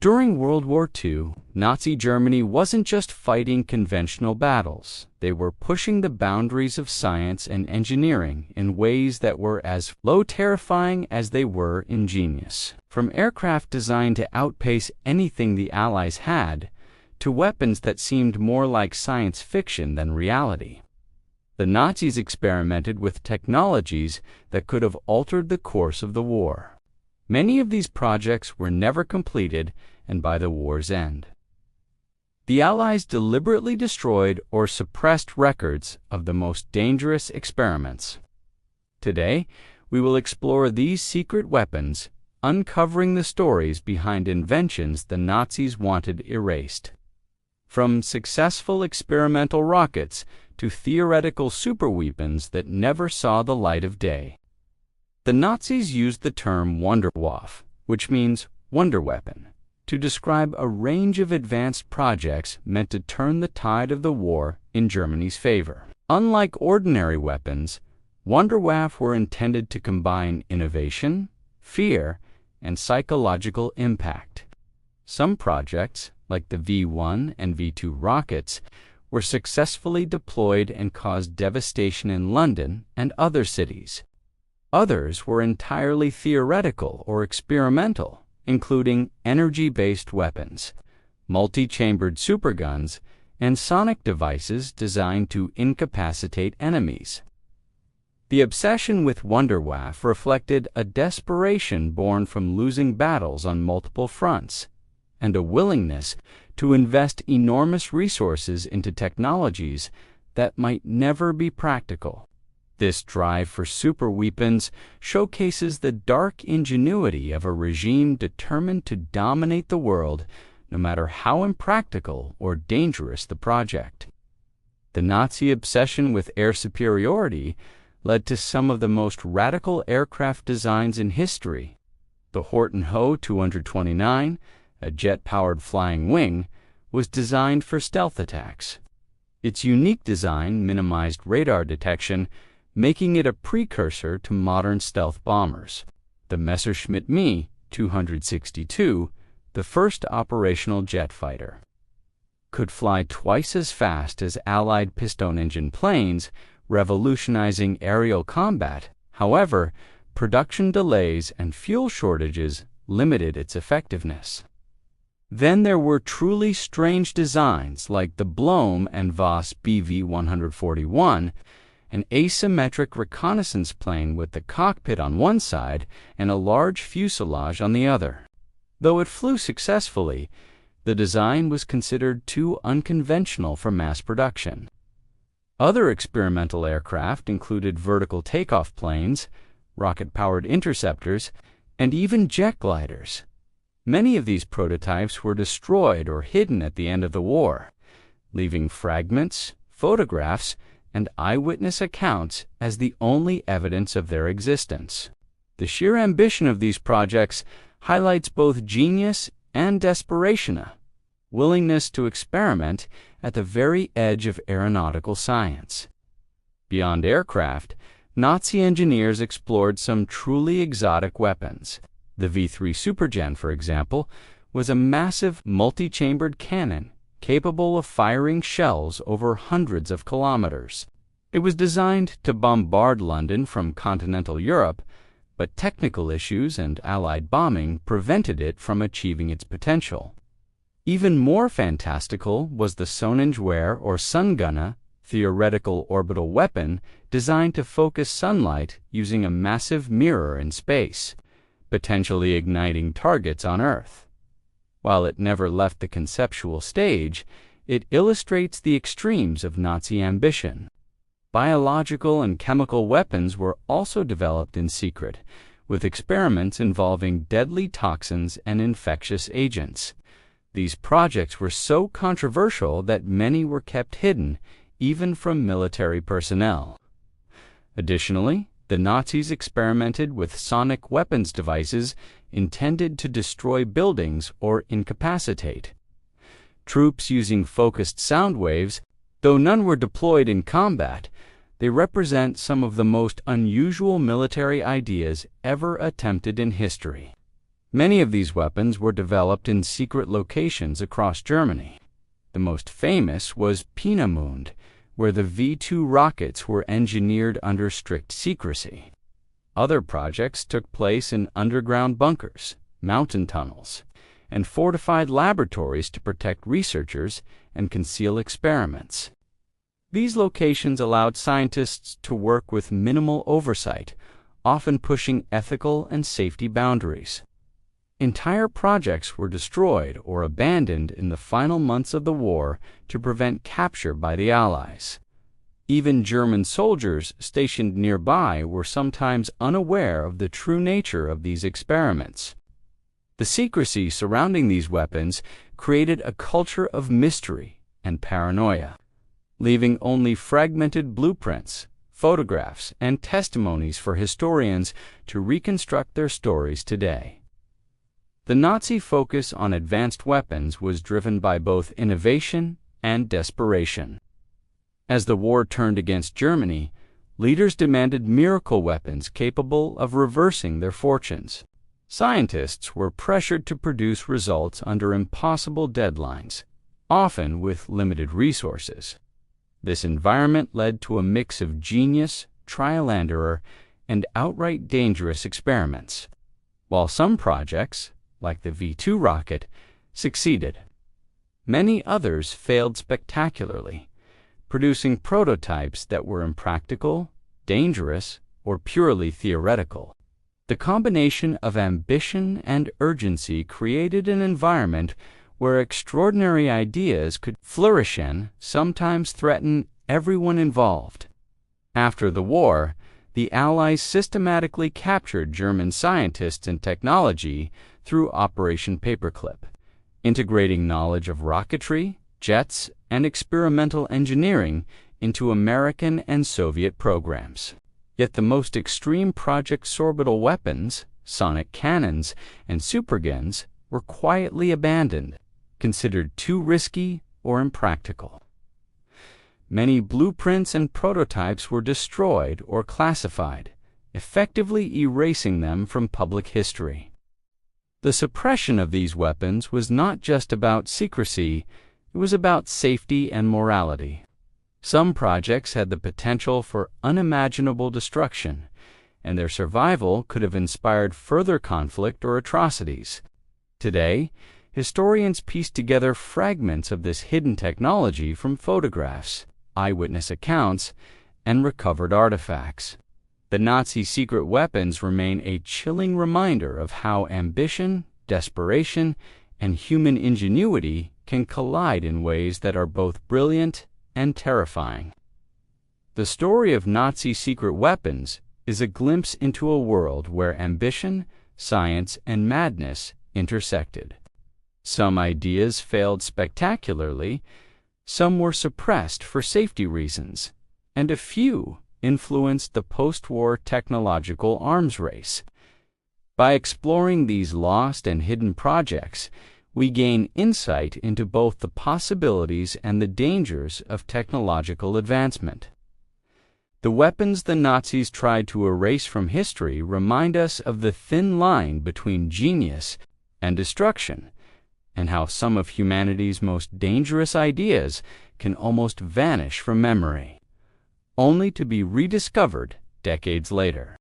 During World War II, Nazi Germany wasn't just fighting conventional battles. They were pushing the boundaries of science and engineering in ways that were as terrifying as they were ingenious. From aircraft designed to outpace anything the Allies had, to weapons that seemed more like science fiction than reality. The Nazis experimented with technologies that could have altered the course of the war. Many of these projects were never completed, and by the war's end, the Allies deliberately destroyed or suppressed records of the most dangerous experiments. Today, we will explore these secret weapons, uncovering the stories behind inventions the Nazis wanted erased. From successful experimental rockets to theoretical superweapons that never saw the light of day. The Nazis used the term Wunderwaffe, which means wonder weapon, to describe a range of advanced projects meant to turn the tide of the war in Germany's favor. Unlike ordinary weapons, Wunderwaffe were intended to combine innovation, fear, and psychological impact. Some projects, like the V-1 and V-2 rockets, were successfully deployed and caused devastation in London and other cities. Others were entirely theoretical or experimental, including energy-based weapons, multi-chambered superguns, and sonic devices designed to incapacitate enemies. The obsession with Wunderwaffe reflected a desperation born from losing battles on multiple fronts, and a willingness to invest enormous resources into technologies that might never be practical. This drive for superweapons showcases the dark ingenuity of a regime determined to dominate the world, no matter how impractical or dangerous the project. The Nazi obsession with air superiority led to some of the most radical aircraft designs in history. The Horten Ho 229, a jet-powered flying wing, was designed for stealth attacks. Its unique design minimized radar detection, making it a precursor to modern stealth bombers. The Messerschmitt Me 262, the first operational jet fighter, could fly twice as fast as Allied piston-engine planes, revolutionizing aerial combat. However, production delays and fuel shortages limited its effectiveness. Then there were truly strange designs like the Blohm and Voss BV-141, an asymmetric reconnaissance plane with the cockpit on one side and a large fuselage on the other. Though it flew successfully, the design was considered too unconventional for mass production. Other experimental aircraft included vertical takeoff planes, rocket-powered interceptors, and even jet gliders. Many of these prototypes were destroyed or hidden at the end of the war, leaving fragments, photographs, and eyewitness accounts as the only evidence of their existence. The sheer ambition of these projects highlights both genius and desperation, willingness to experiment at the very edge of aeronautical science. Beyond aircraft, Nazi engineers explored some truly exotic weapons. The V-3 Supergen, for example, was a massive multi-chambered cannon capable of firing shells over hundreds of kilometers. It was designed to bombard London from continental Europe, but technical issues and Allied bombing prevented it from achieving its potential. Even more fantastical was the Sonnengewehr or Sungunner, theoretical orbital weapon designed to focus sunlight using a massive mirror in space, potentially igniting targets on Earth. While it never left the conceptual stage, it illustrates the extremes of Nazi ambition. Biological and chemical weapons were also developed in secret, with experiments involving deadly toxins and infectious agents. These projects were so controversial that many were kept hidden, even from military personnel. Additionally, the Nazis experimented with sonic weapons devices intended to destroy buildings or incapacitate. Troops using focused sound waves, though none were deployed in combat, they represent some of the most unusual military ideas ever attempted in history. Many of these weapons were developed in secret locations across Germany. The most famous was Peenemünde, where the V-2 rockets were engineered under strict secrecy. Other projects took place in underground bunkers, mountain tunnels, and fortified laboratories to protect researchers and conceal experiments. These locations allowed scientists to work with minimal oversight, often pushing ethical and safety boundaries. Entire projects were destroyed or abandoned in the final months of the war to prevent capture by the Allies. Even German soldiers stationed nearby were sometimes unaware of the true nature of these experiments. The secrecy surrounding these weapons created a culture of mystery and paranoia, leaving only fragmented blueprints, photographs, and testimonies for historians to reconstruct their stories today. The Nazi focus on advanced weapons was driven by both innovation and desperation. As the war turned against Germany, leaders demanded miracle weapons capable of reversing their fortunes. Scientists were pressured to produce results under impossible deadlines, often with limited resources. This environment led to a mix of genius, trial and error, and outright dangerous experiments. While some projects, like the V-2 rocket, succeeded, many others failed spectacularly, producing prototypes that were impractical, dangerous, or purely theoretical. The combination of ambition and urgency created an environment where extraordinary ideas could flourish and sometimes threaten everyone involved. After the war, the Allies systematically captured German scientists and technology through Operation Paperclip, integrating knowledge of rocketry, jets, and experimental engineering into American and Soviet programs. Yet the most extreme projects, orbital weapons, sonic cannons, and superguns, were quietly abandoned, considered too risky or impractical. Many blueprints and prototypes were destroyed or classified, effectively erasing them from public history. The suppression of these weapons was not just about secrecy, it was about safety and morality. Some projects had the potential for unimaginable destruction, and their survival could have inspired further conflict or atrocities. Today, historians piece together fragments of this hidden technology from photographs, eyewitness accounts, and recovered artifacts. The Nazi secret weapons remain a chilling reminder of how ambition, desperation, and human ingenuity can collide in ways that are both brilliant and terrifying. The story of Nazi secret weapons is a glimpse into a world where ambition, science, and madness intersected. Some ideas failed spectacularly, some were suppressed for safety reasons, and a few influenced the post-war technological arms race. By exploring these lost and hidden projects, we gain insight into both the possibilities and the dangers of technological advancement. The weapons the Nazis tried to erase from history remind us of the thin line between genius and destruction, and how some of humanity's most dangerous ideas can almost vanish from memory, only to be rediscovered decades later.